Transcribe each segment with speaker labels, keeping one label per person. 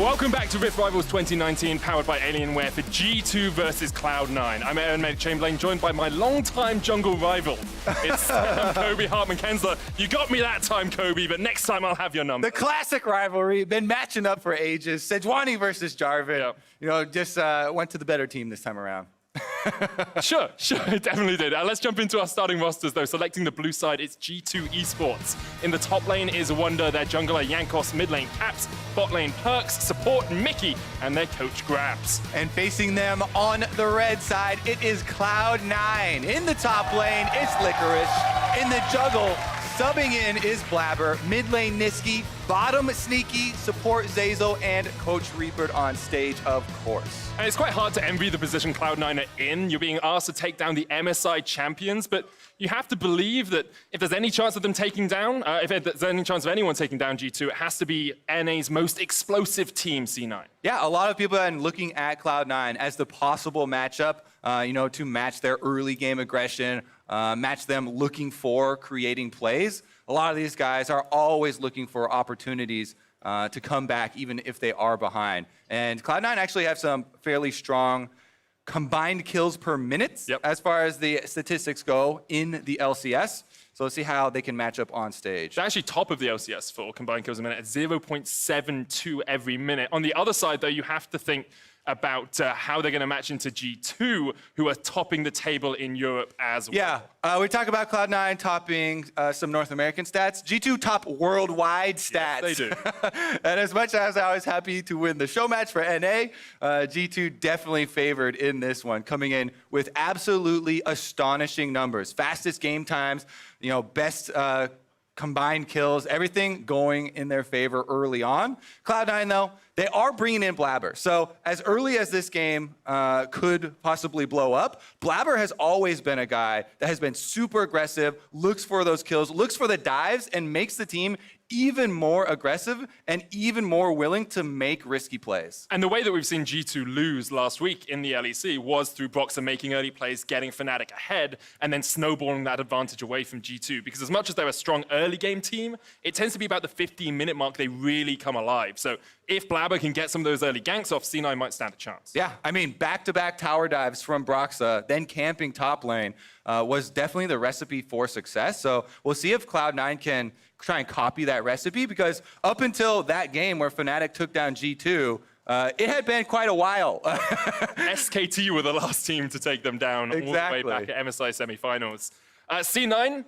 Speaker 1: Welcome back to Rift Rivals 2019, powered by Alienware for G2 versus Cloud9. I'm Aaron Chamberlain, joined by my longtime jungle rival. It's Kobe Hartman-Kensler. You got me that time, Kobe, but next time I'll have your number.
Speaker 2: The classic rivalry, been matching up for ages. Sejuani versus Jarvan.
Speaker 1: Yep.
Speaker 2: You know, just went to the better team this time around.
Speaker 1: Sure, it definitely did. Let's jump into our starting rosters, though. Selecting the blue side, it's G2 Esports. In the top lane is Wonder, their jungler Jankos, mid lane Caps, bot lane Perks, support Mickey, and their coach Grabs.
Speaker 2: And facing them on the red side, it is Cloud9. In the top lane, it's Licorice. In the juggle, subbing in is Blabber, mid lane Niski, bottom Sneaky, support Zazel, and Coach Reaper on stage, of course.
Speaker 1: And it's quite hard to envy the position Cloud9 are in. You're being asked to take down the MSI champions, but you have to believe that if there's any chance of them taking down, if there's any chance of anyone taking down G2, it has to be NA's most explosive team, C9.
Speaker 2: Yeah, a lot of people have been looking at Cloud9 as the possible matchup, to match their early game aggression, match them looking for creating plays. A lot of these guys are always looking for opportunities to come back, even if they are behind. And Cloud9 actually have some fairly strong combined kills per minute as far as the statistics go in the LCS. So let's see how they can match up on stage.
Speaker 1: They're actually top of the LCS for combined kills a minute at 0.72 every minute. On the other side, though, you have to think about how they're going to match into G2, who are topping the table in Europe as well.
Speaker 2: Yeah, we talk about Cloud9 topping some North American stats. G2 top worldwide stats.
Speaker 1: Yes, they do.
Speaker 2: And as much as I was happy to win the show match for NA, G2 definitely favored in this one, coming in with absolutely astonishing numbers. Fastest game times, best combined kills, everything going in their favor early on. Cloud9, though, they are bringing in Blabber. So as early as this game could possibly blow up, Blabber has always been a guy that has been super aggressive, looks for those kills, looks for the dives, and makes the team even more aggressive and even more willing to make risky plays.
Speaker 1: And the way that we've seen G2 lose last week in the LEC was through Broxah making early plays, getting Fnatic ahead, and then snowballing that advantage away from G2. Because as much as they're a strong early game team, it tends to be about the 15-minute mark they really come alive. So if Blabber can get some of those early ganks off, C9 might stand a chance.
Speaker 2: Yeah, I mean, back-to-back tower dives from Broxah, then camping top lane was definitely the recipe for success. So we'll see if Cloud9 can try and copy that recipe, because up until that game where Fnatic took down G2, it had been quite a while.
Speaker 1: SKT were the last team to take them down all the way back at MSI semifinals. C9,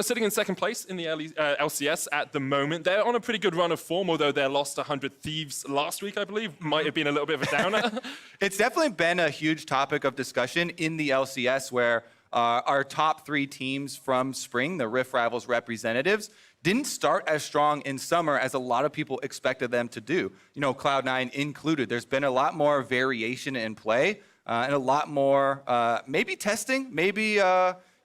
Speaker 1: sitting in second place in the LCS at the moment. They're on a pretty good run of form, although they lost 100 Thieves last week, I believe. Might have been a little bit of a downer.
Speaker 2: It's definitely been a huge topic of discussion in the LCS, where our top three teams from spring, the Rift Rivals representatives, didn't start as strong in summer as a lot of people expected them to do. Cloud9 included. There's been a lot more variation in play and a lot more maybe testing, maybe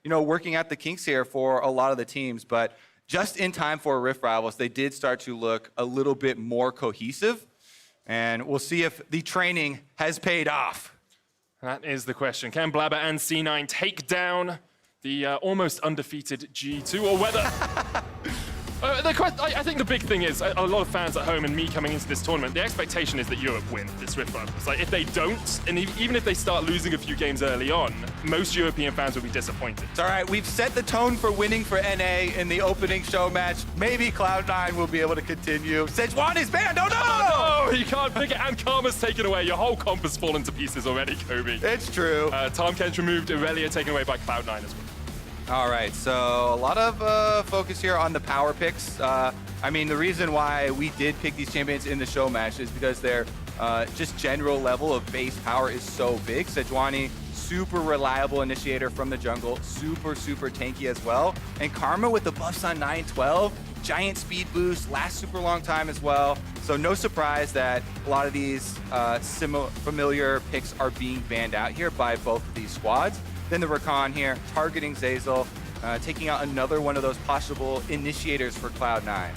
Speaker 2: working at the kinks here for a lot of the teams. But just in time for Rift Rivals, they did start to look a little bit more cohesive. And we'll see if the training has paid off.
Speaker 1: That is the question. Can Blabber and C9 take down the almost undefeated G2, or whether... I think the big thing is, a lot of fans at home and me coming into this tournament, the expectation is that Europe win this Rift Rivals. Like, if they don't, and even if they start losing a few games early on, most European fans will be disappointed.
Speaker 2: It's all right, we've set the tone for winning for NA in the opening show match. Maybe Cloud9 will be able to continue. Sejuani's banned, oh no!
Speaker 1: Oh no, you can't pick it, and Karma's taken away. Your whole comp has fallen to pieces already, Kobe.
Speaker 2: It's true.
Speaker 1: Tom Kench removed, Aurelia taken away by Cloud9 as well.
Speaker 2: All right, so a lot of focus here on the power picks. The reason why we did pick these champions in the show match is because their just general level of base power is so big. Sejuani, super reliable initiator from the jungle, super tanky as well. And Karma with the buffs on 9-12, giant speed boost, lasts super long time as well. So no surprise that a lot of these familiar picks are being banned out here by both of these squads. Then the Rakan here, targeting Zazel, taking out another one of those possible initiators for Cloud9.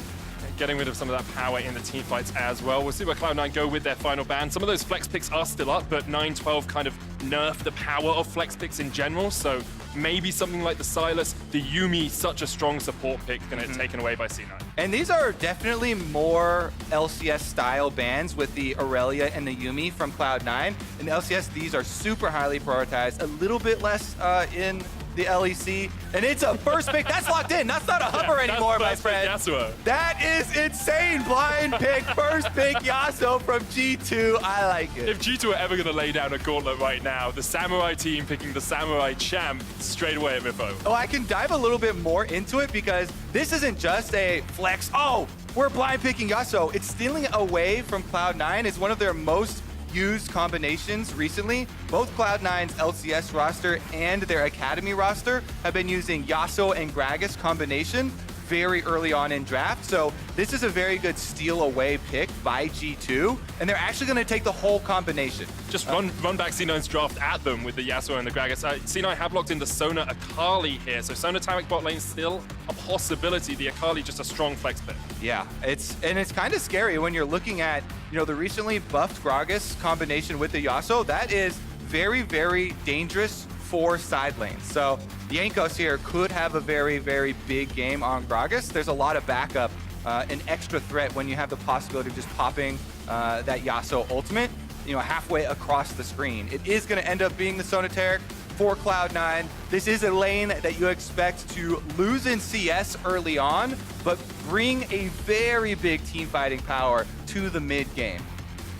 Speaker 1: getting rid of some of that power in the team fights as well. We'll see where Cloud9 go with their final ban. Some of those flex picks are still up, but 9-12 kind of nerfed the power of flex picks in general, so maybe something like the Sylas, the Yuumi, such a strong support pick, gonna get taken away by C9.
Speaker 2: And these are definitely more LCS-style bans with the Aurelia and the Yuumi from Cloud9. In LCS, these are super highly prioritized, a little bit less in the LEC, and it's a first pick. That's locked in. That's not a hover anymore, my friend.
Speaker 1: Yasuo.
Speaker 2: That is insane. Blind pick, first pick Yasuo from G2. I like it.
Speaker 1: If G2 are ever going to lay down a gauntlet right now, the Samurai team picking the Samurai champ straight away at Mifo.
Speaker 2: Oh, I can dive a little bit more into it because this isn't just a flex. Oh, we're blind picking Yasuo. It's stealing away from Cloud9. It's one of their most used combinations recently. Both Cloud9's LCS roster and their Academy roster have been using Yasuo and Gragas combination very early on in draft. So this is a very good steal away pick by G2, and they're actually going to take the whole combination.
Speaker 1: Just run back C9's draft at them with the Yasuo and the Gragas. C9 have locked in the Sona Akali here, so Sona Taric bot lane still a possibility. The Akali just a strong flex pick.
Speaker 2: Yeah, it's kind of scary when you're looking at, you know, the recently buffed Gragas combination with the Yasuo. That is very, very dangerous for side lanes. So Jankos here could have a very, very big game on Gragas. There's a lot of backup, an extra threat when you have the possibility of just popping that Yasuo ultimate, you know, halfway across the screen. It is going to end up being the Sona Taric for Cloud9. This is a lane that you expect to lose in CS early on, but bring a very big team fighting power to the mid game.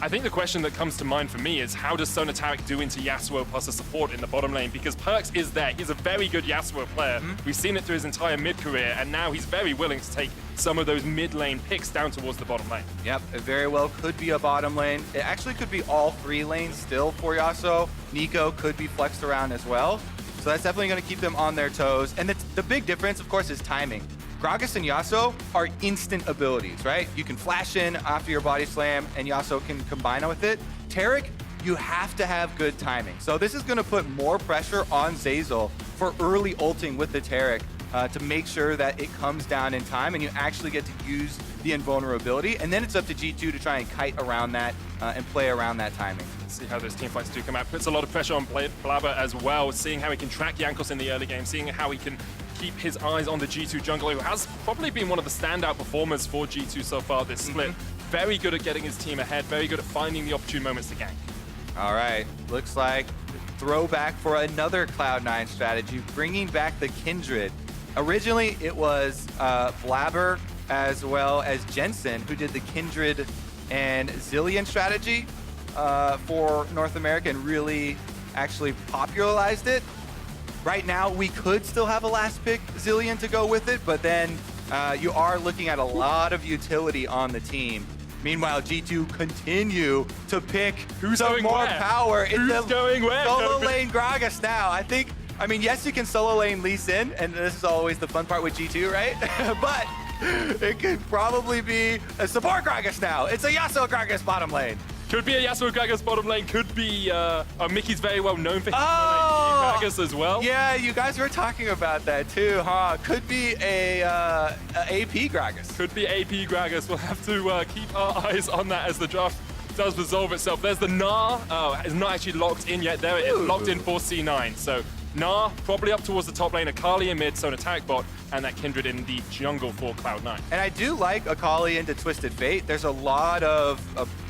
Speaker 1: I think the question that comes to mind for me is how does Sona Taric do into Yasuo plus a support in the bottom lane? Because Perks is there. He's a very good Yasuo player. We've seen it through his entire mid-career, and now he's very willing to take some of those mid-lane picks down towards the bottom lane.
Speaker 2: Yep, it very well could be a bottom lane. It actually could be all three lanes still for Yasuo. Nico could be flexed around as well. So that's definitely going to keep them on their toes. And the big difference, of course, is timing. Gragas and Yasuo are instant abilities, right? You can flash in after your body slam, and Yasuo can combine with it. Taric, you have to have good timing. So this is going to put more pressure on Zeyzal for early ulting with the Taric to make sure that it comes down in time and you actually get to use the invulnerability. And then it's up to G2 to try and kite around that and play around that timing.
Speaker 1: See how those teamfights do come out. Puts a lot of pressure on Blabber as well, seeing how he can track Jankos in the early game, seeing how he can keep his eyes on the G2 jungler, who has probably been one of the standout performers for G2 so far this split. Very good at getting his team ahead, very good at finding the opportune moments to gank.
Speaker 2: All right, looks like throwback for another Cloud9 strategy, bringing back the Kindred. Originally, it was Blabber as well as Jensen who did the Kindred and Zillion strategy for North America and really actually popularized it. Right now, we could still have a last pick Zillion to go with it, but then you are looking at a lot of utility on the team. Meanwhile, G2 continue to pick
Speaker 1: Who's
Speaker 2: some
Speaker 1: going
Speaker 2: more
Speaker 1: where?
Speaker 2: power in
Speaker 1: Who's
Speaker 2: the
Speaker 1: going where,
Speaker 2: solo
Speaker 1: Kobe?
Speaker 2: lane Gragas now. I mean, yes, you can solo lane Lee Sin, and this is always the fun part with G2, right? But it could probably be a support Gragas now. It's a Yasuo Gragas bottom lane.
Speaker 1: Could be a Yasuo Gragas bottom lane, could be, Mickey's very well known for his
Speaker 2: Oh!
Speaker 1: Gragas as well.
Speaker 2: Yeah, you guys were talking about that too, huh? Could be a AP Gragas.
Speaker 1: Could be AP Gragas. We'll have to keep our eyes on that as the draft does resolve itself. There's the Gnar. Oh, it's not actually locked in yet. There it is, locked in for C9. So Gnar probably up towards the top lane, Akali in mid, Sona Taric bot, and that Kindred in the jungle for Cloud9.
Speaker 2: And I do like Akali into Twisted Fate. There's a lot of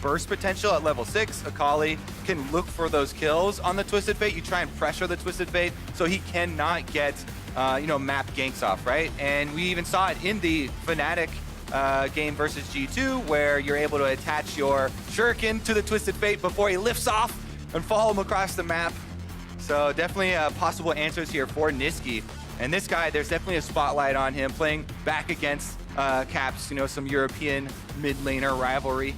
Speaker 2: burst potential at level 6. Akali can look for those kills on the Twisted Fate. You try and pressure the Twisted Fate so he cannot get, map ganks off, right? And we even saw it in the Fnatic game versus G2, where you're able to attach your Shuriken to the Twisted Fate before he lifts off and follow him across the map. So definitely possible answers here for Niski. And this guy, there's definitely a spotlight on him playing back against Caps, some European mid laner rivalry.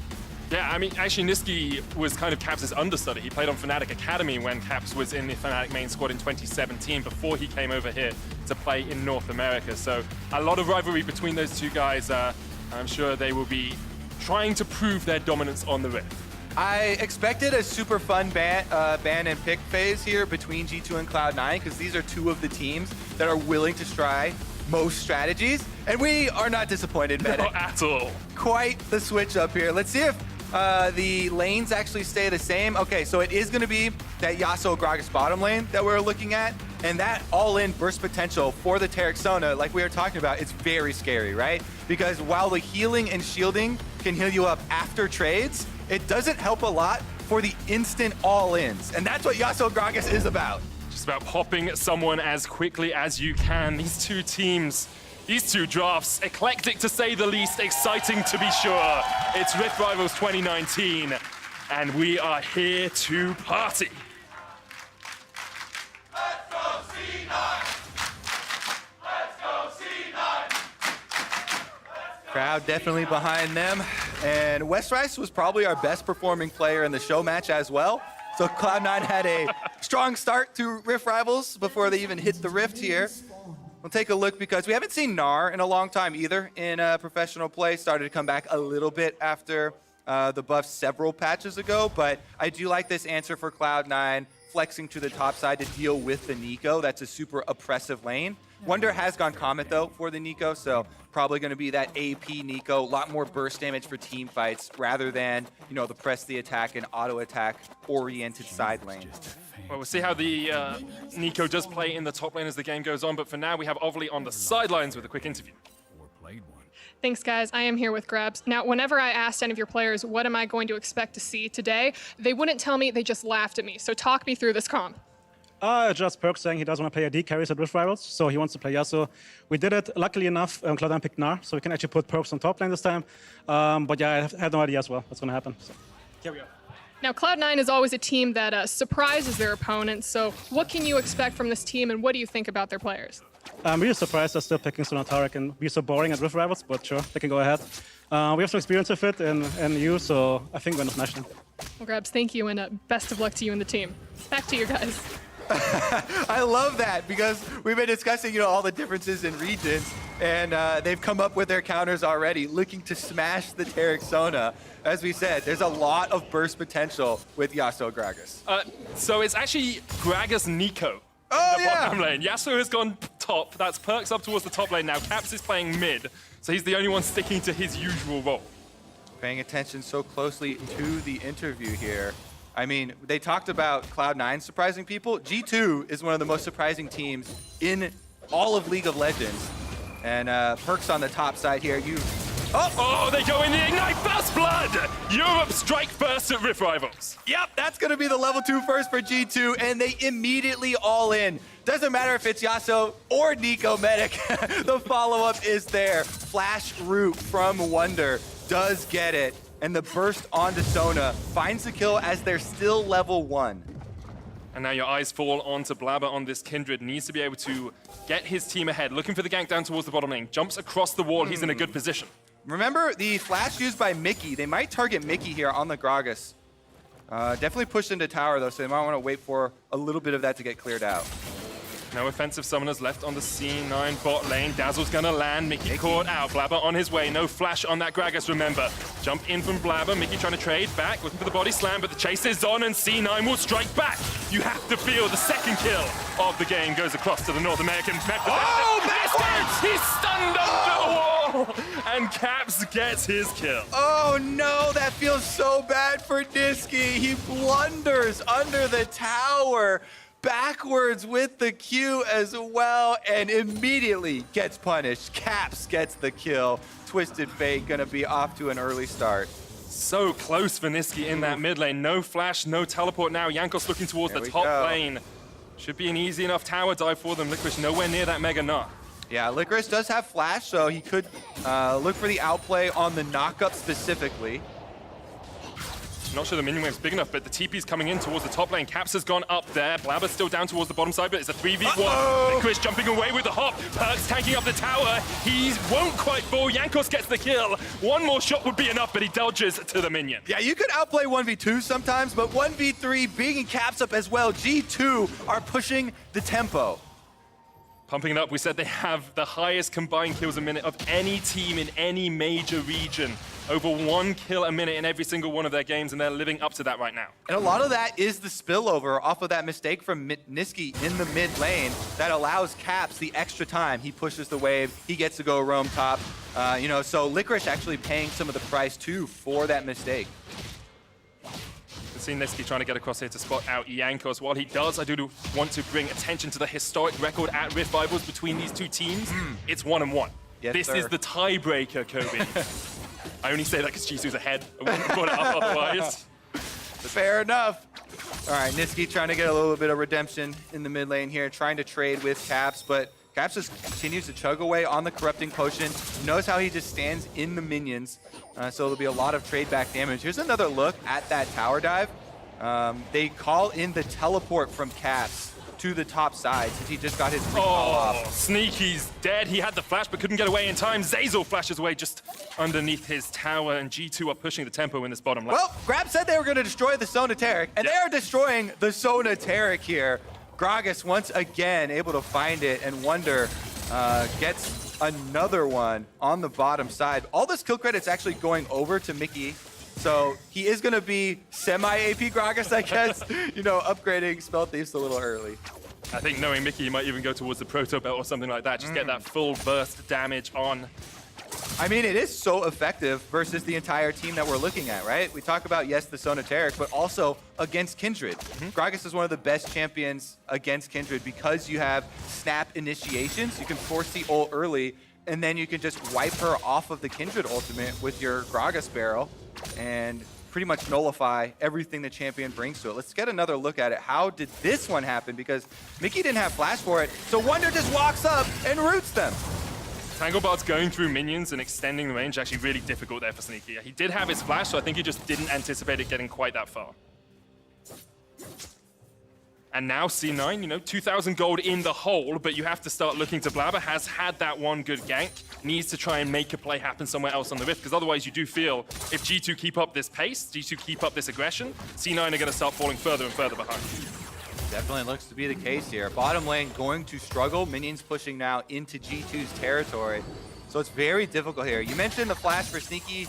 Speaker 1: Yeah, I mean, actually, Niski was kind of Caps' understudy. He played on Fnatic Academy when Caps was in the Fnatic main squad in 2017 before he came over here to play in North America. So a lot of rivalry between those two guys. I'm sure they will be trying to prove their dominance on the Rift.
Speaker 2: I expected a super fun ban and pick phase here between G2 and Cloud9 because these are two of the teams that are willing to try most strategies, and we are not disappointed, Medic.
Speaker 1: Not at all.
Speaker 2: Quite the switch up here. Let's see if the lanes actually stay the same. Okay, so it is going to be that Yasuo Gragas bottom lane that we're looking at, and that all-in burst potential for the Terexona, like we were talking about, it's very scary, right? Because while the healing and shielding can heal you up after trades, it doesn't help a lot for the instant all-ins, and that's what Yasuo Gragas is about.
Speaker 1: Just about popping someone as quickly as you can. These two teams, these two drafts, eclectic to say the least, exciting to be sure. It's Rift Rivals 2019, and we are here to party.
Speaker 3: Let's go C9! Let's go C9!
Speaker 2: Crowd definitely behind them, and Westrice was probably our best performing player in the show match as well. So Cloud9 had a strong start to Rift Rivals before they even hit the Rift here. We'll take a look because we haven't seen Gnar in a long time either in professional play. Started to come back a little bit after the buff several patches ago, but I do like this answer for Cloud9, flexing to the top side to deal with the Nico. That's a super oppressive lane. Wonder has gone Comet though for the Nico, so probably going to be that AP Nico, a lot more burst damage for team fights rather than, you know, the press the attack and auto attack oriented side lane.
Speaker 1: Well, we'll see how the Nico does play in the top lane as the game goes on, but for now we have Ovely on the sidelines with a quick interview.
Speaker 4: Thanks, guys. I am here with Grabs. Now, whenever I asked any of your players, what am I going to expect to see today, they wouldn't tell me, they just laughed at me. So talk me through this comp.
Speaker 5: Just Perk saying he doesn't want to play AD carries at Rift Rivals, so he wants to play Yasuo. We did it, luckily enough, Cloud9 picked Gnar, so we can actually put Perks on top lane this time. But yeah, I had no idea as well what's going to happen. So here we are.
Speaker 4: Now, Cloud9 is always a team that surprises their opponents, so what can you expect from this team, and what do you think about their players?
Speaker 5: I'm really surprised they're still picking Sonatara and be so boring at Rift Rivals, but sure, they can go ahead. We have some experience with it and you, so I think we're going to smash them.
Speaker 4: Well, Grabs, thank you, and best of luck to you and the team. Back to you guys.
Speaker 2: I love that because we've been discussing, you know, all the differences in regions, and they've come up with their counters already, looking to smash the Terexona. As we said, there's a lot of burst potential with Yasuo Gragas.
Speaker 1: So it's actually Gragas Nico.
Speaker 2: Oh,
Speaker 1: in the
Speaker 2: yeah.
Speaker 1: bottom lane. Yasuo has gone top. That's Perks up towards the top lane now. Caps is playing mid, so he's the only one sticking to his usual role.
Speaker 2: Paying attention so closely to the interview here. I mean, they talked about Cloud9 surprising people. G2 is one of the most surprising teams in all of League of Legends. And Perks on the top side here.
Speaker 1: Oh, they go in the Ignite First Blood! Europe strike first at Rift Rivals.
Speaker 2: Yep, that's going to be the level 2 first for G2, and they immediately all in. Doesn't matter if it's Yasuo or Nico Medic. The follow-up is there. Flash Root from Wonder does get it. And the burst onto Sona finds the kill as they're still level 1.
Speaker 1: And now your eyes fall onto Blabber on this Kindred. Needs to be able to get his team ahead. Looking for the gank down towards the bottom lane. Jumps across the wall. He's in a good position.
Speaker 2: Remember the flash used by Mickey. They might target Mickey here on the Gragas. Definitely pushed into tower though, so they might want to wait for a little bit of that to get cleared out.
Speaker 1: No offensive summoners left on the C9 bot lane. Dazzle's gonna land. Mickey caught out. Blabber on his way. No flash on that Gragas, remember. Jump in from Blabber. Mickey trying to trade back, looking for the body slam, but the chase is on and C9 will strike back. You have to feel the second kill of the game goes across to the North American.
Speaker 2: Oh, backwards!
Speaker 1: He's stunned under the wall! And Caps gets his kill.
Speaker 2: Oh no, that feels so bad for Nisqy. He blunders under the tower. Backwards with the Q as well, and immediately gets punished. Caps gets the kill. Twisted Fate gonna be off to an early start.
Speaker 1: So close for Nisqy in that mid lane. No flash, no teleport now. Jankos looking towards
Speaker 2: There
Speaker 1: the
Speaker 2: we
Speaker 1: top
Speaker 2: go.
Speaker 1: lane. Should be an easy enough tower dive for them. Licorice nowhere near that Mega Gnar.
Speaker 2: Yeah, Licorice does have flash, so he could look for the outplay on the knockup specifically.
Speaker 1: Not sure the minion wave's big enough, but the TP's coming in towards the top lane. Caps has gone up there. Blabber's still down towards the bottom side, but it's a 3v1.
Speaker 2: Uh-oh.
Speaker 1: Licorice jumping away with the hop. Perks tanking up the tower. He won't quite fall. Jankos gets the kill. One more shot would be enough, but he dodges to the minion.
Speaker 2: Yeah, you could outplay 1v2 sometimes, but 1v3 being in Caps up as well. G2 are pushing the tempo.
Speaker 1: Pumping it up, we said they have the highest combined kills a minute of any team in any major region. over 1 kill a minute in every single one of their games, and they're living up to that right now.
Speaker 2: And a lot of that is the spillover off of that mistake from Niski in the mid lane that allows Caps the extra time. He pushes the wave, he gets to go roam top. You know, so Licorice actually paying some of the price too for that mistake.
Speaker 1: We've seen Niski trying to get across here to spot out Jankos. While he does, I do want to bring attention to the historic record at Rift Rivals between these two teams. It's 1-1.
Speaker 2: Yes,
Speaker 1: this
Speaker 2: sir.
Speaker 1: is the tiebreaker, Kobe. I only say that because Jisoo's ahead. I wouldn't put it up otherwise.
Speaker 2: Fair enough. All right, Niski trying to get a little bit of redemption in the mid lane here, trying to trade with Caps, but Caps just continues to chug away on the Corrupting Potion, knows how he just stands in the minions, so there'll be a lot of trade back damage. Here's another look at that tower dive. They call in the teleport from Caps to the top side since he just got his recall off.
Speaker 1: Sneaky's dead. He had the flash but couldn't get away in time. Zazel flashes away just underneath his tower, and G2 are pushing the tempo in this bottom lane.
Speaker 2: Well, Grab said they were going to destroy the Sonateric, and they are destroying the Sonateric here. Gragas once again able to find it, and Wonder gets another one on the bottom side. All this kill credit's actually going over to Mickey. So he is going to be semi-AP Gragas, I guess, you know, upgrading Spell Thieves a little early.
Speaker 1: I think knowing Mickey, he might even go towards the Proto Belt or something like that. Just get that full burst damage on.
Speaker 2: I mean, it is so effective versus the entire team that we're looking at, right? We talk about, yes, the Sonateric, but also against Kindred. Gragas is one of the best champions against Kindred because you have snap initiations. You can force the ult early, and then you can just wipe her off of the Kindred ultimate with your Gragas barrel and pretty much nullify everything the champion brings to it. Let's get another look at it. How did this one happen? Because Mickey didn't have flash for it, so Wonder just walks up and roots them.
Speaker 1: Tanglebard's going through minions and extending the range, actually really difficult there for Sneaky. He did have his flash, so I think he just didn't anticipate it getting quite that far. And now C9, you know, 2,000 gold in the hole, but you have to start looking to Blabber. Has had that one good gank, needs to try and make a play happen somewhere else on the Rift, because otherwise you do feel if G2 keep up this pace, G2 keep up this aggression, C9 are going to start falling further and further behind.
Speaker 2: Definitely looks to be the case here. Bottom lane going to struggle. Minions pushing now into G2's territory. So it's very difficult here. You mentioned the flash for Sneaky.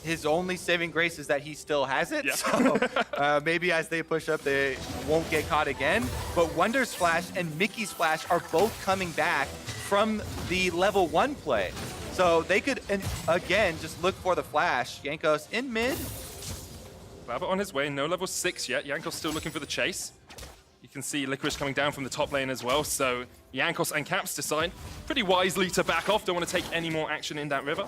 Speaker 2: His only saving grace is that he still has it.
Speaker 1: Yeah.
Speaker 2: So maybe as they push up, they won't get caught again. But Wonder's flash and Mickey's flash are both coming back from the level 1 play. So they could, again, just look for the flash. Jankos in mid.
Speaker 1: Blabber on his way, no level 6 yet. Jankos still looking for the chase. You can see Licorice coming down from the top lane as well, so Jankos and Caps decide pretty wisely to back off. Don't want to take any more action in that river.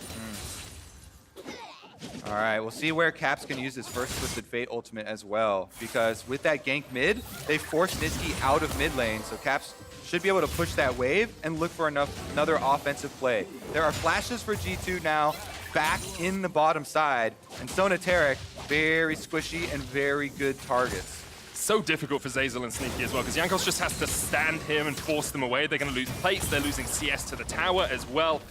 Speaker 2: All right, we'll see where Caps can use his first Twisted Fate ultimate as well, because with that gank mid, they forced Niski out of mid lane, so Caps should be able to push that wave and look for another offensive play. There are flashes for G2 now back in the bottom side, and Sonateric, very squishy and very good targets.
Speaker 1: So difficult for Zazel and Sneaky as well, because Jankos just has to stand here and force them away. They're going to lose plates, they're losing CS to the tower as well.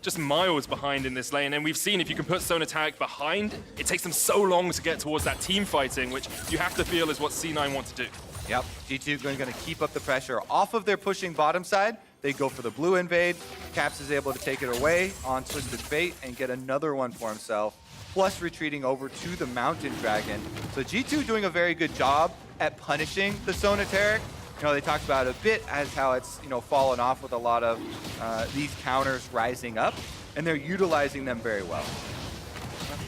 Speaker 1: Just miles behind in this lane, and we've seen if you can put Sonateric behind, it takes them so long to get towards that team fighting, which you have to feel is what C9 want to do.
Speaker 2: Yep, G2 going to keep up the pressure off of their pushing bottom side. They go for the blue invade. Caps is able to take it away on Twisted Fate and get another one for himself, plus retreating over to the Mountain Dragon. So G2 doing a very good job at punishing the Sonateric. You know, they talked about it a bit as how it's, you know, fallen off with a lot of these counters rising up, and they're utilizing them very well.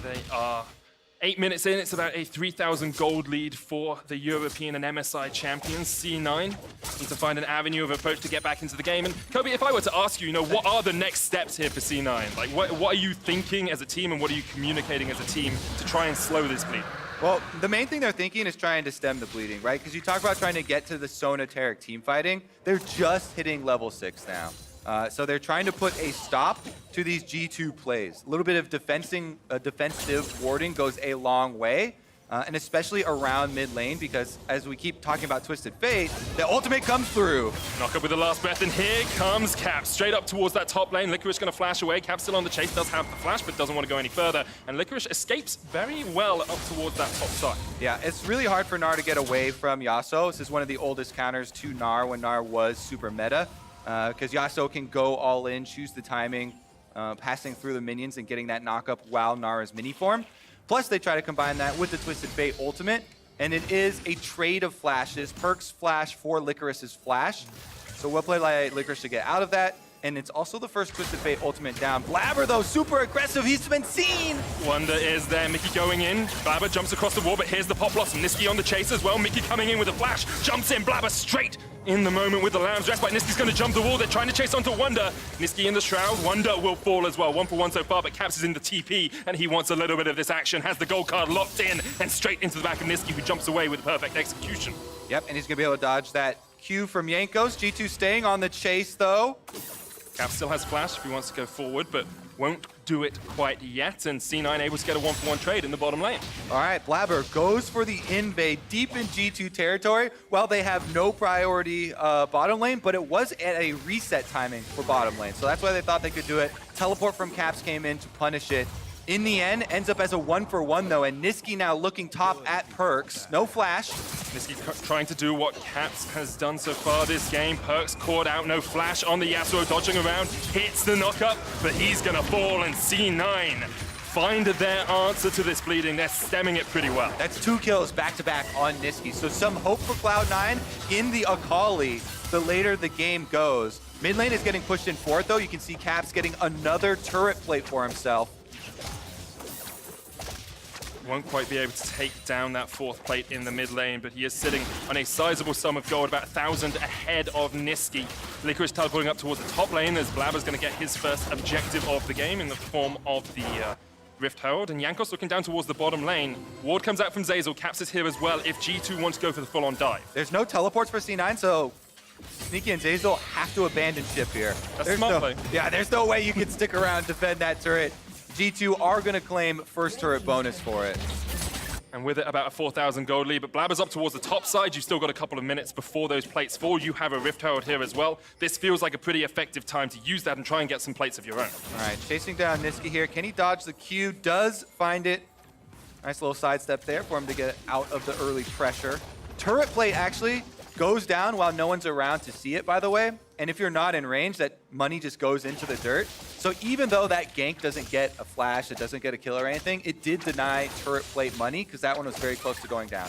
Speaker 1: They are 8 minutes in. It's about a 3,000 gold lead for the European and MSI champions. C9 need to find an avenue of approach to get back into the game. And Kobe, if I were to ask you, you know, what are the next steps here for C9? Like, what are you thinking as a team, and what are you communicating as a team to try and slow this bleed?
Speaker 2: Well, the main thing they're thinking is trying to stem the bleeding, right? Because you talk about trying to get to the Sonateric team fighting. They're just hitting level 6 now. So they're trying to put a stop to these G2 plays. A little bit of defensive warding goes a long way, and especially around mid lane, because as we keep talking about Twisted Fate, the ultimate comes through.
Speaker 1: Knock up with the last breath, and here comes Caps, straight up towards that top lane. Licorice going to flash away. Caps still on the chase, does have the flash, but doesn't want to go any further. And Licorice escapes very well up towards that top side.
Speaker 2: Yeah, it's really hard for Gnar to get away from Yasuo. This is one of the oldest counters to Gnar when Gnar was super meta, because Yasuo can go all in, choose the timing, passing through the minions and getting that knock-up while Nara's mini form. Plus, they try to combine that with the Twisted Fate ultimate, and it is a trade of flashes. Perk's flash for Licorice's flash. So well played by Licorice to get out of that. And it's also the first Twisted Fate ultimate down. Blabber, though, super aggressive. He's been seen.
Speaker 1: Wonder is there. Mickey going in. Blabber jumps across the wall, but here's the pop blossom. Niski on the chase as well. Mickey coming in with a flash. Jumps in. Blabber straight in the moment with the Lamb's Respite. Niski's going to jump the wall. They're trying to chase onto Wonder. Niski in the Shroud. Wonder will fall as well. 1-for-1 so far, but Caps is in the TP, and he wants a little bit of this action. Has the gold card locked in, and straight into the back of Niski, who jumps away with perfect execution.
Speaker 2: Yep, and he's going to be able to dodge that Q from Jankos. G2 staying on the chase, though.
Speaker 1: Cap still has flash if he wants to go forward, but won't do it quite yet, and C9 able to get a 1-for-1 trade in the bottom lane.
Speaker 2: All right, Blabber goes for the invade deep in G2 territory. Well, they have no priority bottom lane, but it was at a reset timing for bottom lane, so that's why they thought they could do it. Teleport from Caps came in to punish it. In the end, ends up as a 1-for-1 though, and Niski now looking top at Perks. No flash.
Speaker 1: Niski trying to do what Caps has done so far this game. Perks caught out, no flash on the Yasuo, dodging around, hits the knockup, but he's gonna fall, and C9 find their answer to this bleeding. They're stemming it pretty well.
Speaker 2: That's 2 kills back-to-back on Niski, so some hope for Cloud9 in the Akali the later the game goes. Mid lane is getting pushed in forward though. You can see Caps getting another turret plate for himself.
Speaker 1: Won't quite be able to take down that 4th plate in the mid lane, but he is sitting on a sizable sum of gold, about 1,000 ahead of Niski. Licorice teleporting up towards the top lane as Blabber's going to get his first objective of the game in the form of the Rift Herald, and Jankos looking down towards the bottom lane. Ward comes out from Zeyzal, Caps is here as well if G2 wants to go for the full-on dive.
Speaker 2: There's no teleports for C9, so Sneaky and Zeyzal have to abandon ship here.
Speaker 1: That's a smart play.
Speaker 2: Yeah, there's no way you can stick around, defend that turret. G2 are going to claim first turret bonus for it.
Speaker 1: And with it, about a 4,000 gold lead, but Blabber's up towards the top side. You've still got a couple of minutes before those plates fall. You have a Rift Herald here as well. This feels like a pretty effective time to use that and try and get some plates of your own.
Speaker 2: All right, chasing down Niski here. Can he dodge the Q? Does find it. Nice little sidestep there for him to get out of the early pressure. Turret plate actually goes down while no one's around to see it, by the way. And if you're not in range, that money just goes into the dirt. So even though that gank doesn't get a flash, it doesn't get a kill or anything, it did deny turret plate money because that one was very close to going down.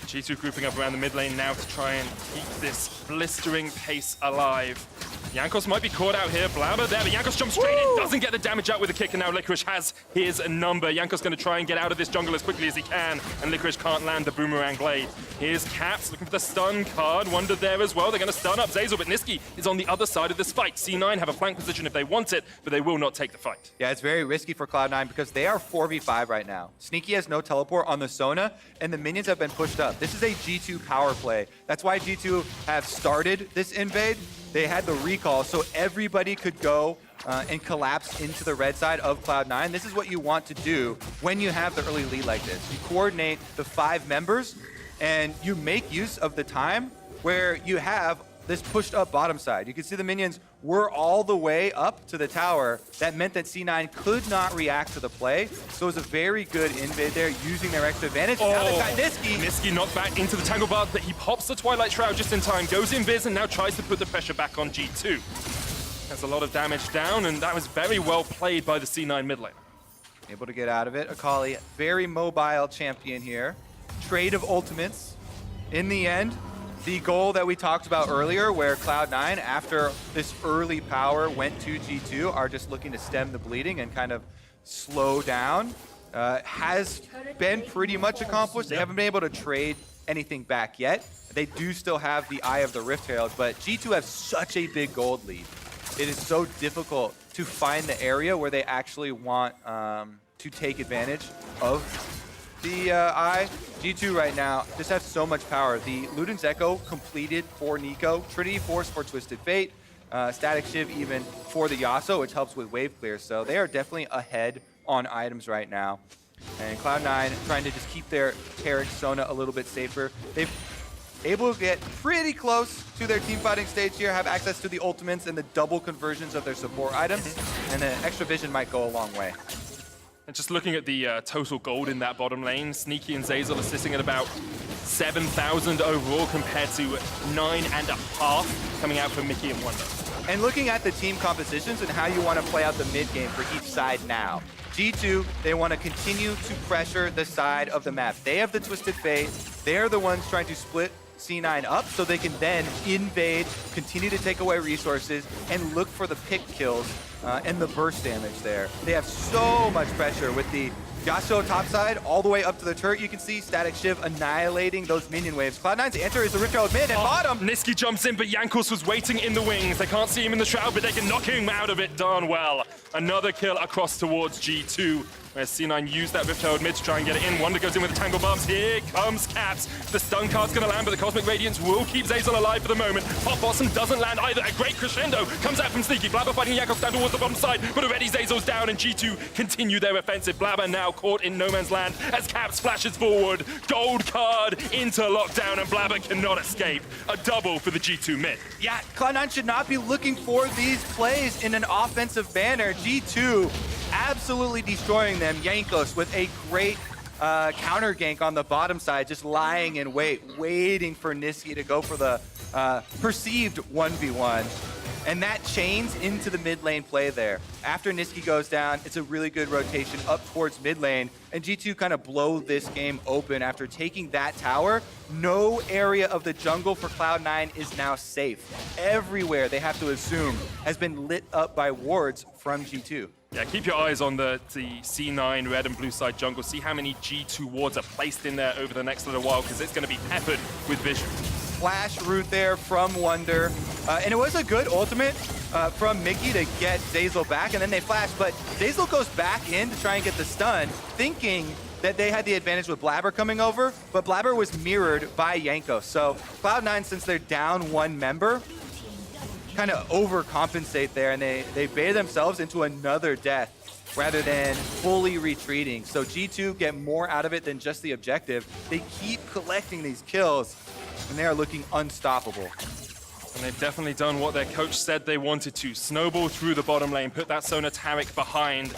Speaker 1: G2 grouping up around the mid lane now to try and keep this blistering pace alive. Jankos might be caught out here. Blabber there, but Jankos jumps straight in, doesn't get the damage out with a kick, and now Licorice has his number. Jankos going to try and get out of this jungle as quickly as he can, and Licorice can't land the boomerang blade. Here's Caps looking for the stun card. Wonder there as well. They're going to stun up Zeyzal, but Niski is on the other side of this fight. C9 have a flank position if they want it, but they will not take the fight.
Speaker 2: Yeah, it's very risky for Cloud9 because they are 4v5 right now. Sneaky has no teleport on the Sona, and the minions have been pushed up. This is a G2 power play. That's why G2 have started this invade. They had the recall, so everybody could go and collapse into the red side of Cloud9. This is what you want to do when you have the early lead like this. You coordinate the 5 members, and you make use of the time where you have this pushed up bottom side. You can see the minions were all the way up to the tower. That meant that C9 could not react to the play. So it was a very good invade there, using their extra advantage. Now they've got Niski.
Speaker 1: Niski knocked back into the Tangle Bar, but he pops the Twilight Shroud just in time, goes invis, and now tries to put the pressure back on G2. That's a lot of damage down, and that was very well played by the C9 mid lane.
Speaker 2: Able to get out of it. Akali, very mobile champion here. Trade of ultimates. In the end, the goal that we talked about earlier, where Cloud9, after this early power went to G2, are just looking to stem the bleeding and kind of slow down, has been pretty much accomplished. They haven't been able to trade anything back yet. They do still have the Eye of the Rift Herald, but G2 has such a big gold lead. It is so difficult to find the area where they actually want to take advantage of the Eye. G2 right now just have so much power. The Luden's Echo completed for Nico, Trinity Force for Twisted Fate, Static Shiv even for the Yasuo, which helps with wave clear. So they are definitely ahead on items right now. And Cloud9 trying to just keep their Carriage Sona a little bit safer. They've able to get pretty close to their team fighting stage here, have access to the ultimates and the double conversions of their support items, and the extra vision might go a long way.
Speaker 1: And just looking at the total gold in that bottom lane, Sneaky and Zeyzal are sitting at about 7,000 overall compared to 9.5 coming out from Mickey and Wonder.
Speaker 2: And looking at the team compositions and how you want to play out the mid game for each side now. G2, they want to continue to pressure the side of the map. They have the Twisted Fate. They're the ones trying to split C9 up so they can then invade, continue to take away resources, and look for the pick kills and the burst damage there. They have so much pressure with the Yasuo topside all the way up to the turret. You can see Static Shiv annihilating those minion waves. Cloud9's answer is the Rift Herald mid and bottom.
Speaker 1: Niski jumps in, but Jankos was waiting in the wings. They can't see him in the shroud, but they can knock him out of it darn well. Another kill across towards G2. Where C9 used that Rift Herald mid to try and get it in. Wonder goes in with the Tangle Bombs. Here comes Caps. The stun card's gonna land, but the Cosmic Radiance will keep Zeyzal alive for the moment. Pop Blossom doesn't land either. A great crescendo comes out from Sneaky. Blabber fighting Jakobs down towards the bottom side, but already Zeyzal's down, and G2 continue their offensive. Blabber now caught in no man's land as Caps flashes forward. Gold card into lockdown, and Blabber cannot escape. A double for the G2 mid.
Speaker 2: Yeah, Cloud9 should not be looking for these plays in an offensive banner. G2 absolutely destroying them. Jankos with a great counter gank on the bottom side, just lying in wait, waiting for Niski to go for the perceived 1v1. And that chains into the mid lane play there. After Niski goes down, it's a really good rotation up towards mid lane, and G2 kind of blow this game open after taking that tower. No area of the jungle for Cloud9 is now safe. Everywhere, they have to assume, has been lit up by wards from G2.
Speaker 1: Yeah, keep your eyes on the C9 red and blue side jungle. See how many G2 wards are placed in there over the next little while, because it's going to be peppered with vision.
Speaker 2: Flash root there from Wonder. And it was a good ultimate from Mickey to get Zeyzal back, and then they flash, but Zeyzal goes back in to try and get the stun, thinking that they had the advantage with Blabber coming over, but Blabber was mirrored by Jankos. So Cloud9, since they're down one member, kind of overcompensate there, and they bait themselves into another death rather than fully retreating. So G2 get more out of it than just the objective. They keep collecting these kills, and they are looking unstoppable.
Speaker 1: And they've definitely done what their coach said they wanted to. Snowball through the bottom lane, put that Sona Taric behind.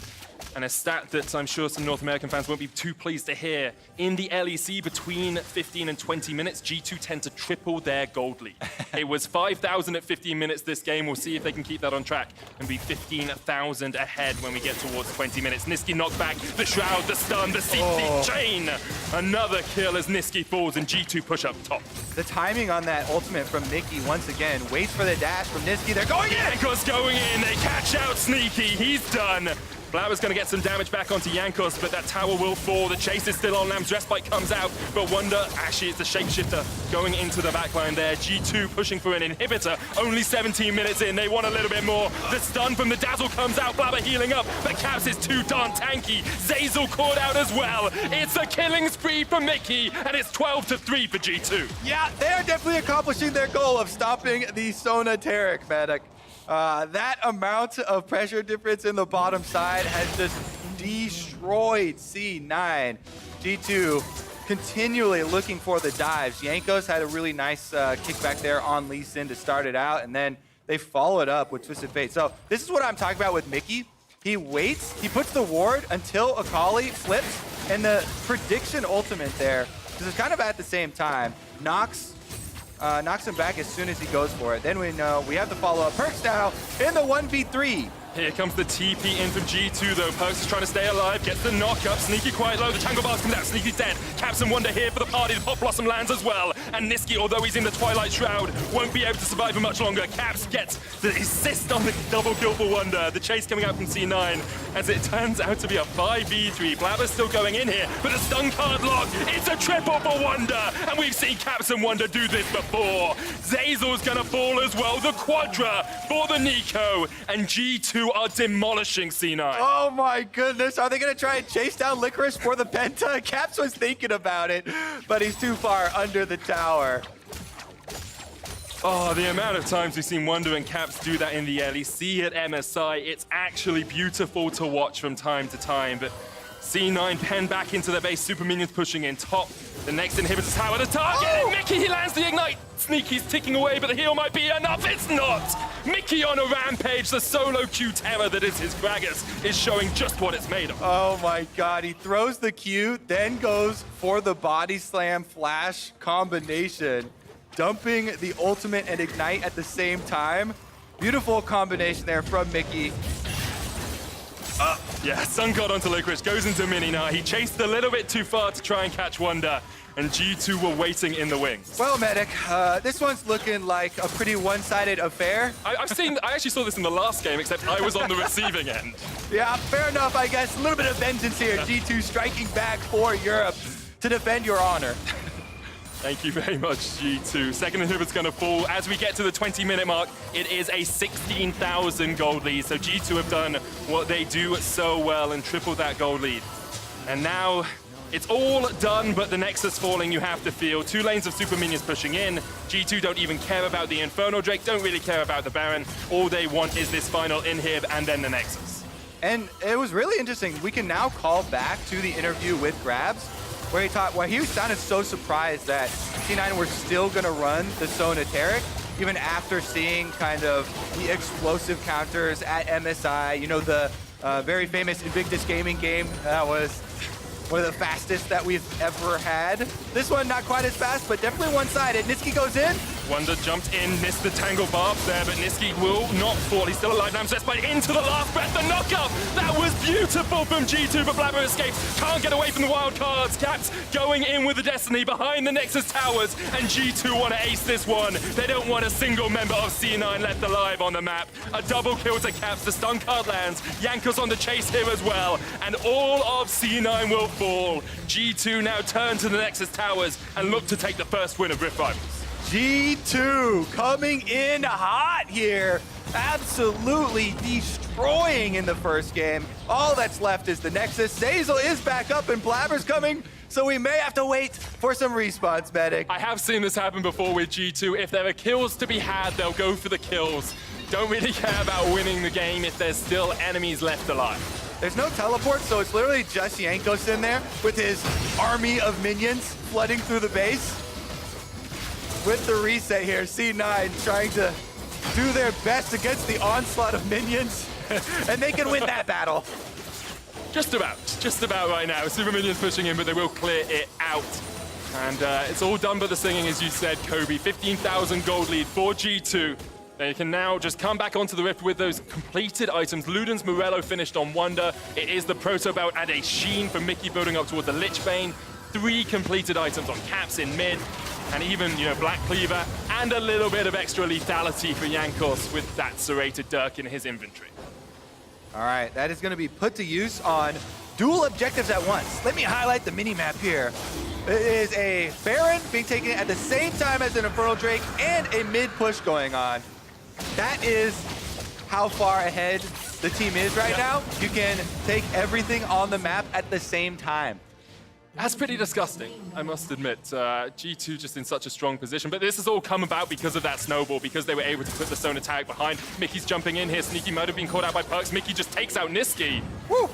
Speaker 1: And a stat that I'm sure some North American fans won't be too pleased to hear. In the LEC, between 15 and 20 minutes, G2 tend to triple their gold lead. It was 5,000 at 15 minutes this game. We'll see if they can keep that on track and be 15,000 ahead when we get towards 20 minutes. Niski knocked back the shroud, the stun, the CT chain. Another kill as Niski falls and G2 push up top.
Speaker 2: The timing on that ultimate from Mickey, once again, waits for the dash from Niski. They're going in!
Speaker 1: Jankos going in, they catch out Sneaky, he's done. Blabber's going to get some damage back onto Jankos, but that tower will fall. The chase is still on. Lamb's Respite comes out, but Wonder, actually it's the Shapeshifter going into the backline there. G2 pushing for an inhibitor. Only 17 minutes in, they want a little bit more. The stun from the Dazzle comes out, Blabber healing up, but Caps is too darn tanky. Zeyzal caught out as well. It's a killing spree for Mickey, and it's 12-3 for G2.
Speaker 2: Yeah, they are definitely accomplishing their goal of stopping the Sona Taric, Medic. That amount of pressure difference in the bottom side has just destroyed C9. G2 continually looking for the dives. Jankos had a really nice kickback there on Lee Sin to start it out, and then they followed up with Twisted Fate. So this is what I'm talking about with Mickey. He waits, he puts the ward until Akali flips, and the prediction ultimate there, because it's kind of at the same time, knocks him back as soon as he goes for it. Then we know we have the follow-up. Perks now in the 1v3.
Speaker 1: Here comes the TP in from G2 though. Perks is trying to stay alive, gets the knock-up. Sneaky quite low, the Tangle Bars comes out, Sneaky's dead. Caps and Wonder here for the party, the Pop Blossom lands as well. And Niski, although he's in the Twilight Shroud, won't be able to survive for much longer. Caps gets the assist on the double kill for Wonder. The chase coming out from C9 as it turns out to be a 5v3. Blabber's still going in here, but the stun card lock, it's a triple for Wonder. And we've seen Caps and Wonder do this before. Zeyzal's gonna fall as well, the Quadra for the Nico, and G2 are demolishing C9.
Speaker 2: Oh my goodness, are they gonna try and chase down Licorice for the Penta? Caps was thinking about it, but he's too far under the tower.
Speaker 1: Oh, the amount of times we've seen Wonder and Caps do that in the LEC at MSI, it's actually beautiful to watch from time to time, but C9 pen back into their base, super minions pushing in top. The next inhibitor tower, the target, and Mickey, he lands the ignite. Sneaky's ticking away, but the heal might be enough. It's not! Mickey on a rampage, the solo Q terror that is his Gragas is showing just what it's made of.
Speaker 2: Oh my god, he throws the Q, then goes for the body slam flash combination, dumping the ultimate and ignite at the same time. Beautiful combination there from Mickey.
Speaker 1: Yeah, Sun God onto Licorice, goes into Mini now. He chased a little bit too far to try and catch Wonder, and G2 were waiting in the wings.
Speaker 2: Well, Medic, this one's looking like a pretty one-sided affair.
Speaker 1: I actually saw this in the last game, except I was on the receiving end.
Speaker 2: Yeah, fair enough, I guess. A little bit of vengeance here. G2 striking back for Europe to defend your honor.
Speaker 1: Thank you very much, G2. Second inhibit's gonna fall. As we get to the 20-minute mark, it is a 16,000 gold lead. So G2 have done what they do so well and tripled that gold lead. And now it's all done, but the Nexus falling, you have to feel. 2 lanes of super minions pushing in. G2 don't even care about the Inferno Drake, don't really care about the Baron. All they want is this final inhib and then the Nexus.
Speaker 2: And it was really interesting. We can now call back to the interview with Grabs, where he sounded so surprised that C9 were still gonna run the Sonateric, even after seeing kind of the explosive counters at MSI, you know, the very famous Invictus Gaming game. That was one of the fastest that we've ever had. This one, not quite as fast, but definitely one-sided. Niski goes in.
Speaker 1: Wonder jumped in, missed the Tangle Barb there, but Niski will not fall. He's still alive now, but into the last breath, the knockup! That was beautiful from G2, but Blabber escapes. Can't get away from the wild cards. Caps going in with the Destiny behind the Nexus Towers, and G2 want to ace this one. They don't want a single member of C9 left alive on the map. A double kill to Caps, the stun card lands. Jankos on the chase here as well, and all of C9 will fall. G2 now turn to the Nexus Towers and look to take the first win of Rift Rivals.
Speaker 2: G2 coming in hot here. Absolutely destroying in the first game. All that's left is the Nexus. Zazel is back up and Blabber's coming, so we may have to wait for some respawns, Medic.
Speaker 1: I have seen this happen before with G2. If there are kills to be had, they'll go for the kills. Don't really care about winning the game if there's still enemies left alive.
Speaker 2: There's no teleport, so it's literally just Jankos in there with his army of minions flooding through the base. With the reset here, C9 trying to do their best against the onslaught of minions, and they can win that battle.
Speaker 1: Just about right now. Super Minions pushing in, but they will clear it out. And it's all done but the singing, as you said, Kobe. 15,000 gold lead for G2. They can now just come back onto the Rift with those completed items. Luden's Morello finished on Wonder. It is the Proto Belt and a Sheen for Mickey building up towards the Lich Bane. 3 completed items on Caps in mid. And even, you know, Black Cleaver and a little bit of extra lethality for Jankos with that serrated Dirk in his inventory.
Speaker 2: All right, that is going to be put to use on dual objectives at once. Let me highlight the mini-map here. It is a Baron being taken at the same time as an Infernal Drake and a mid-push going on. That is how far ahead the team is right now. You can take everything on the map at the same time.
Speaker 1: That's pretty disgusting, I must admit. G2 just in such a strong position, but this has all come about because of that snowball, because they were able to put the Stone attack behind. Mickey's jumping in here. Sneaky might have been caught out by Perks. Mickey just takes out Niski. Woo!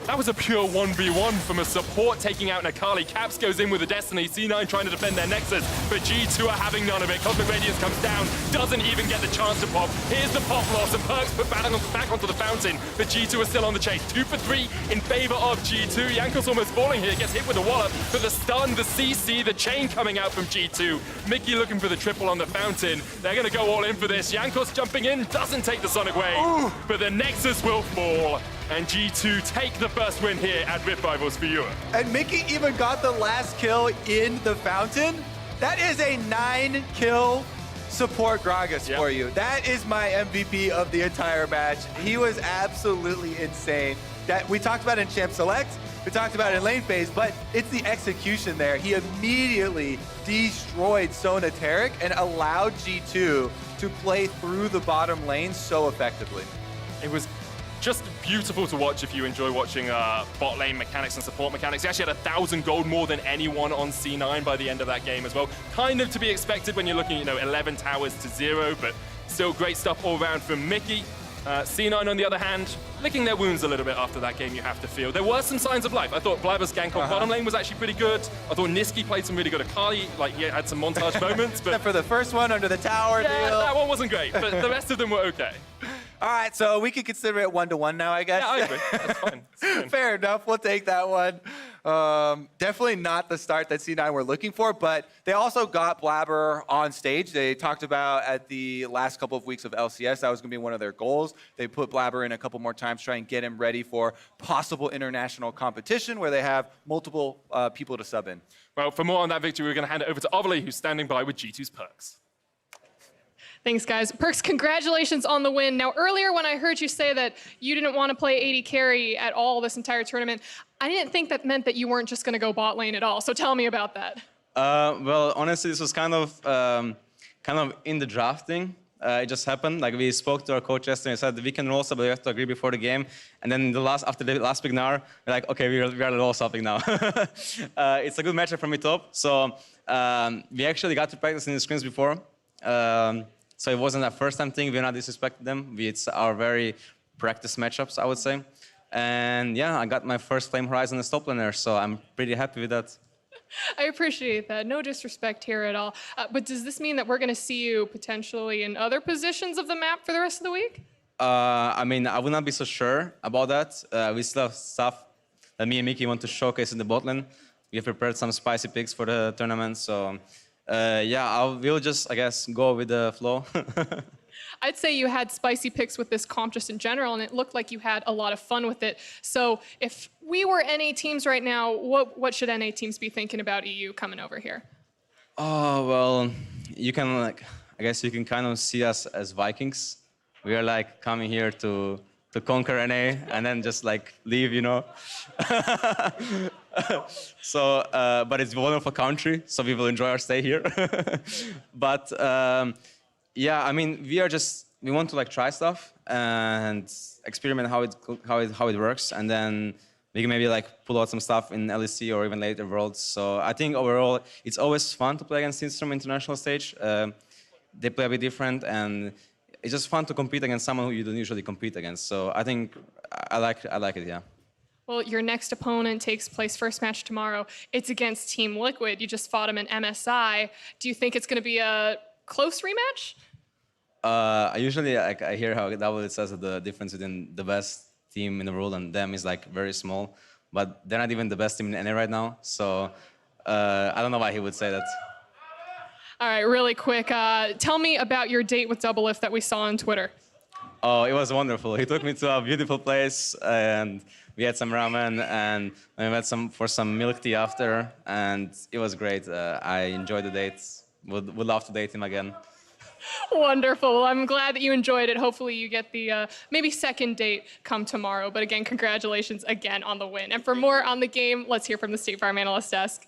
Speaker 1: That was a pure 1v1 from a support taking out Nakali. Caps goes in with a Destiny. C9 trying to defend their Nexus, but G2 are having none of it. Cosmic Radiance comes down, doesn't even get the chance to pop. Here's the pop loss, and Perks put back onto the fountain, but G2 are still on the chase. 2 for 3 in favor of G2. Jankos almost falling here, gets hit with a wallop, but the stun, the CC, the chain coming out from G2. Mickey looking for the triple on the fountain. They're gonna go all in for this. Jankos jumping in, doesn't take the Sonic Wave, but the Nexus will fall. And G2 take the first win here at Rift Rivals for Europe.
Speaker 2: And Mickey even got the last kill in the fountain. That is a 9-kill support Gragas for you. That is my MVP of the entire match. He was absolutely insane. That we talked about in Champ Select, we talked about it in lane phase, but it's the execution there. He immediately destroyed Sonateric and allowed G2 to play through the bottom lane so effectively.
Speaker 1: It was just beautiful to watch if you enjoy watching bot lane mechanics and support mechanics. He actually had 1,000 gold more than anyone on C9 by the end of that game as well. Kind of to be expected when you're looking, you know, 11 towers to 0, but still great stuff all around from Mickey. C9, on the other hand, licking their wounds a little bit after that game, you have to feel. There were some signs of life. I thought Blabber's gank on bottom lane was actually pretty good. I thought Niski played some really good Akali, like he had some montage moments. But
Speaker 2: except for the first one under the tower
Speaker 1: yeah,
Speaker 2: deal.
Speaker 1: that one wasn't great, but the rest of them were okay.
Speaker 2: All right, so we could consider it 1-1 now, I guess.
Speaker 1: Yeah, I agree. That's fine. That's fine.
Speaker 2: Fair enough. We'll take that one. Definitely not the start that C9 were looking for, but they also got Blabber on stage. They talked about at the last couple of weeks of LCS, that was going to be one of their goals. They put Blabber in a couple more times, try and get him ready for possible international competition where they have multiple people to sub in.
Speaker 1: Well, for more on that victory, we're going to hand it over to Ovely, who's standing by with G2's Perks.
Speaker 4: Thanks, guys. Perks, congratulations on the win. Now, earlier when I heard you say that you didn't want to play AD carry at all this entire tournament, I didn't think that meant that you weren't just going to go bot lane at all. So tell me about that.
Speaker 6: Well, honestly, this was kind of in the drafting. It just happened. Like, we spoke to our coach yesterday and said we can roll sub, but we have to agree before the game. And then after the last big Gnar, we're like, okay, we are roll subbing now. It's a good matchup from mid top. So we actually got to practice in the scrims before. So it wasn't a first-time thing. We're not disrespecting them. It's our very practice matchups, I would say. And yeah, I got my first Flame Horizon as top laner, so I'm pretty happy with that.
Speaker 4: I appreciate that. No disrespect here at all. But does this mean that we're going to see you potentially in other positions of the map for the rest of the week?
Speaker 6: I mean, I would not be so sure about that. We still have stuff that me and Mickey want to showcase in the bot lane. We have prepared some spicy picks for the tournament, so yeah, we'll just, I guess, go with the flow.
Speaker 4: I'd say you had spicy picks with this comp just in general, and it looked like you had a lot of fun with it. So if we were NA teams right now, what should NA teams be thinking about EU coming over here?
Speaker 6: Oh, well, you can, like, I guess you can kind of see us as Vikings. We are like coming here to conquer NA and then just like leave, you know. So, but it's a wonderful country, so we will enjoy our stay here. But yeah, I mean, we want to like try stuff and experiment how it works, and then we can maybe like pull out some stuff in LEC or even later worlds. So I think overall, it's always fun to play against teams from international stage. They play a bit different, and it's just fun to compete against someone who you don't usually compete against. So I think I like it, yeah.
Speaker 4: Well, your next opponent takes place first match tomorrow. It's against Team Liquid. You just fought them in MSI. Do you think it's going to be a close rematch?
Speaker 6: I usually I hear how it says that the difference between the best team in the world and them is like very small, but they're not even the best team in NA right now. So I don't know why he would say that.
Speaker 4: All right, really quick. Tell me about your date with Double Lift that we saw on Twitter.
Speaker 6: Oh, it was wonderful. He took me to a beautiful place, and we had some ramen, and we met for some milk tea after, and it was great. I enjoyed the date. Would love to date him again.
Speaker 4: Wonderful. Well, I'm glad that you enjoyed it. Hopefully you get the maybe second date come tomorrow. But again, congratulations again on the win. And for more on the game, let's hear from the State Farm Analyst Desk.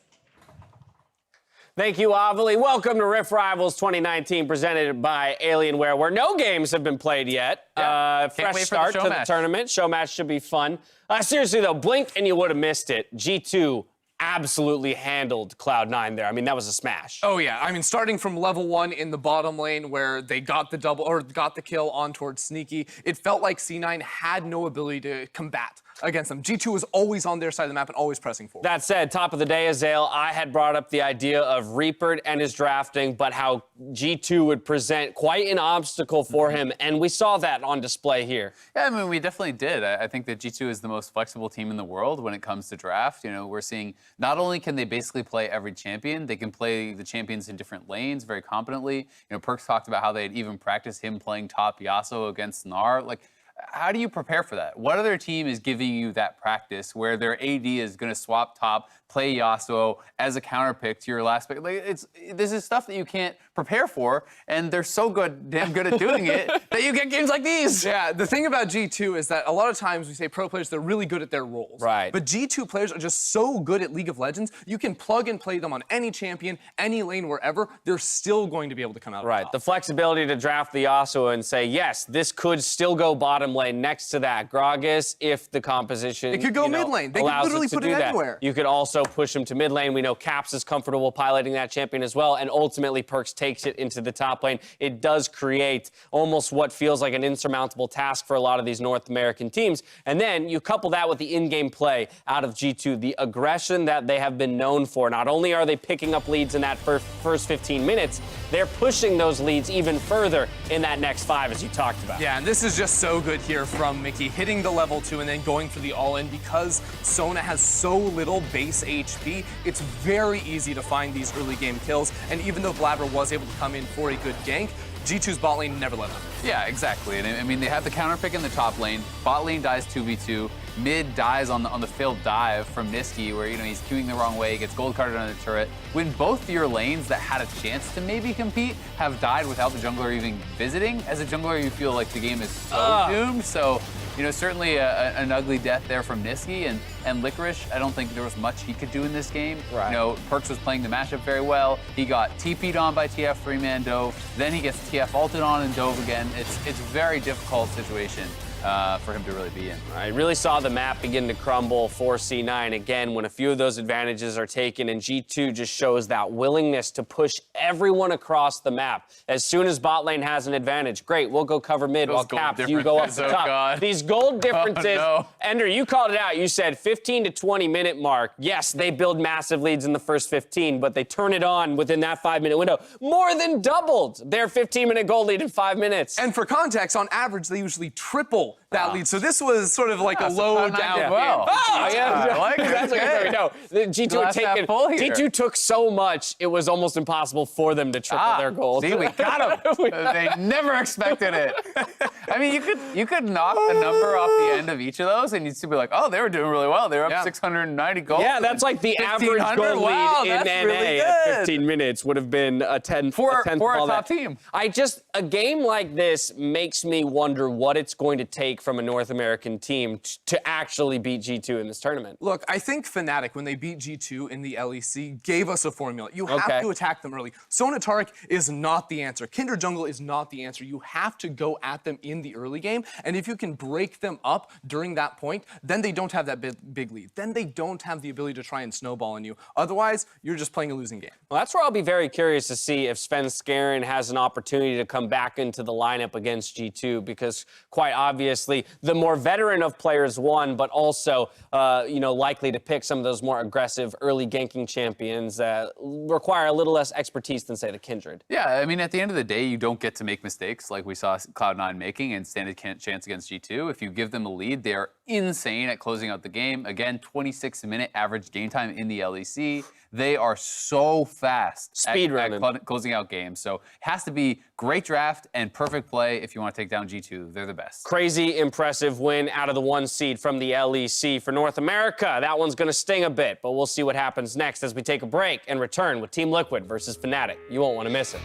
Speaker 7: Thank you, Ovely. Welcome to Rift Rivals 2019, presented by Alienware, where no games have been played yet.
Speaker 8: Yeah.
Speaker 7: Fresh start to the tournament. Show match should be fun. Seriously, though, blink and you would have missed it. G2 absolutely handled Cloud9 there. I mean, that was a smash.
Speaker 8: Oh, yeah. I mean, starting from level 1 in the bottom lane where they got the double or got the kill on towards Sneaky, it felt like C9 had no ability to combat against them. G2 was always on their side of the map and always pressing forward.
Speaker 7: That said, top of the day, Azael, I had brought up the idea of Reaper and his drafting, but how G2 would present quite an obstacle for him, and we saw that on display here.
Speaker 9: Yeah, I mean, we definitely did. I think that G2 is the most flexible team in the world when it comes to draft. You know, we're seeing not only can they basically play every champion, they can play the champions in different lanes very competently. You know, Perks talked about how they had even practiced him playing top Yasuo against Gnar. Like, how do you prepare for that? What other team is giving you that practice where their AD is going to swap top, play Yasuo as a counter pick to your last pick? Like, this is stuff that you can't prepare for, and they're so damn good at doing it that you get games like these.
Speaker 8: Yeah, the thing about G2 is that a lot of times we say pro players, they're really good at their roles.
Speaker 7: Right.
Speaker 8: But G2 players are just so good at League of Legends, you can plug and play them on any champion, any lane, wherever. They're still going to be able to come out
Speaker 7: Right.
Speaker 8: on top.
Speaker 7: The flexibility to draft the Yasuo and say, yes, this could still go bottom lane next to that. Gragas, if the composition
Speaker 8: It could go mid lane. They could
Speaker 7: allows
Speaker 8: literally
Speaker 7: it to
Speaker 8: put
Speaker 7: do
Speaker 8: it
Speaker 7: that.
Speaker 8: anywhere.
Speaker 7: You could also push him to mid lane. We know Caps is comfortable piloting that champion as well, and ultimately Perks takes it into the top lane. It does create almost what feels like an insurmountable task for a lot of these North American teams. And then you couple that with the in-game play out of G2, the aggression that they have been known for. Not only are they picking up leads in that first 15 minutes, they're pushing those leads even further in that next 5, as you talked about.
Speaker 8: Yeah, and this is just so good. good here from Mickey, hitting the level 2 and then going for the all-in. Because Sona has so little base HP, it's very easy to find these early game kills. And even though Blabber was able to come in for a good gank, G2's bot lane never let up.
Speaker 9: Yeah, exactly. And I mean, they have the counter pick in the top lane. Bot lane dies 2v2. Mid dies on the failed dive from Nisqy, where he's queuing the wrong way, gets gold carded on the turret. When both your lanes that had a chance to maybe compete have died without the jungler even visiting, as a jungler you feel like the game is so doomed. So certainly an ugly death there from Nisqy and Licorice. I don't think there was much he could do in this game.
Speaker 7: Right.
Speaker 9: Perks was playing the matchup very well. He got TP'd on by TF 3-man dove. Then he gets TF ulted on and dove again. It's a very difficult situation for him to really be in.
Speaker 7: I really saw the map begin to crumble for C9 again when a few of those advantages are taken, and G2 just shows that willingness to push everyone across the map. As soon as bot lane has an advantage, great, we'll go cover mid while Caps, you go up the top.
Speaker 9: God.
Speaker 7: These gold differences,
Speaker 9: no.
Speaker 7: Ender, you called it out. You said 15 to 20 minute mark. Yes, they build massive leads in the first 15, but they turn it on within that 5-minute window. More than doubled their 15-minute gold lead in 5 minutes.
Speaker 8: And for context, on average, they usually triple that lead. So this was sort of like a low down game.
Speaker 9: Well.
Speaker 7: Oh, yeah.
Speaker 9: I like it.
Speaker 7: That's what
Speaker 9: Okay.
Speaker 7: no, the G2 had
Speaker 9: Glass half
Speaker 7: taken.
Speaker 9: full here.
Speaker 7: G2 took so much, it was almost impossible for them to triple their gold.
Speaker 9: See, we got them. They never expected it. I mean, you could knock a number off the end of each of those, and you'd still be like, oh, they were doing really well. They were up 690 gold.
Speaker 7: Yeah, that's like the average
Speaker 9: 1,500.
Speaker 7: gold
Speaker 9: Wow,
Speaker 7: lead in
Speaker 9: that's
Speaker 7: NA
Speaker 9: really
Speaker 7: at
Speaker 9: good.
Speaker 7: 15 minutes would have been a 10
Speaker 9: For a
Speaker 7: all
Speaker 9: top
Speaker 7: that.
Speaker 9: team.
Speaker 7: A game like this makes me wonder what it's going to take from a North American team to actually beat G2 in this tournament.
Speaker 8: Look, I think Fnatic, when they beat G2 in the LEC, gave us a formula. You have to attack them early. Sona Taric is not the answer. Kindred Jungle is not the answer. You have to go at them in the early game, and if you can break them up during that point, then they don't have that big lead. Then they don't have the ability to try and snowball on you. Otherwise, you're just playing a losing game.
Speaker 7: Well, that's where I'll be very curious to see if Sven Skaren has an opportunity to come back into the lineup against G2, because quite obviously the more veteran of players won, but also likely to pick some of those more aggressive early ganking champions that require a little less expertise than, say, the Kindred.
Speaker 9: Yeah, I mean, at the end of the day, you don't get to make mistakes like we saw Cloud9 making and stand a chance against G2. If you give them a lead, they're insane at closing out the game. Again, 26-minute average game time in the LEC. They are so fast at closing out games. So it has to be great draft and perfect play if you want to take down G2. They're the best.
Speaker 7: Crazy impressive win out of the 1 seed from the LEC for North America. That one's going to sting a bit, but we'll see what happens next as we take a break and return with Team Liquid versus Fnatic. You won't want to miss it.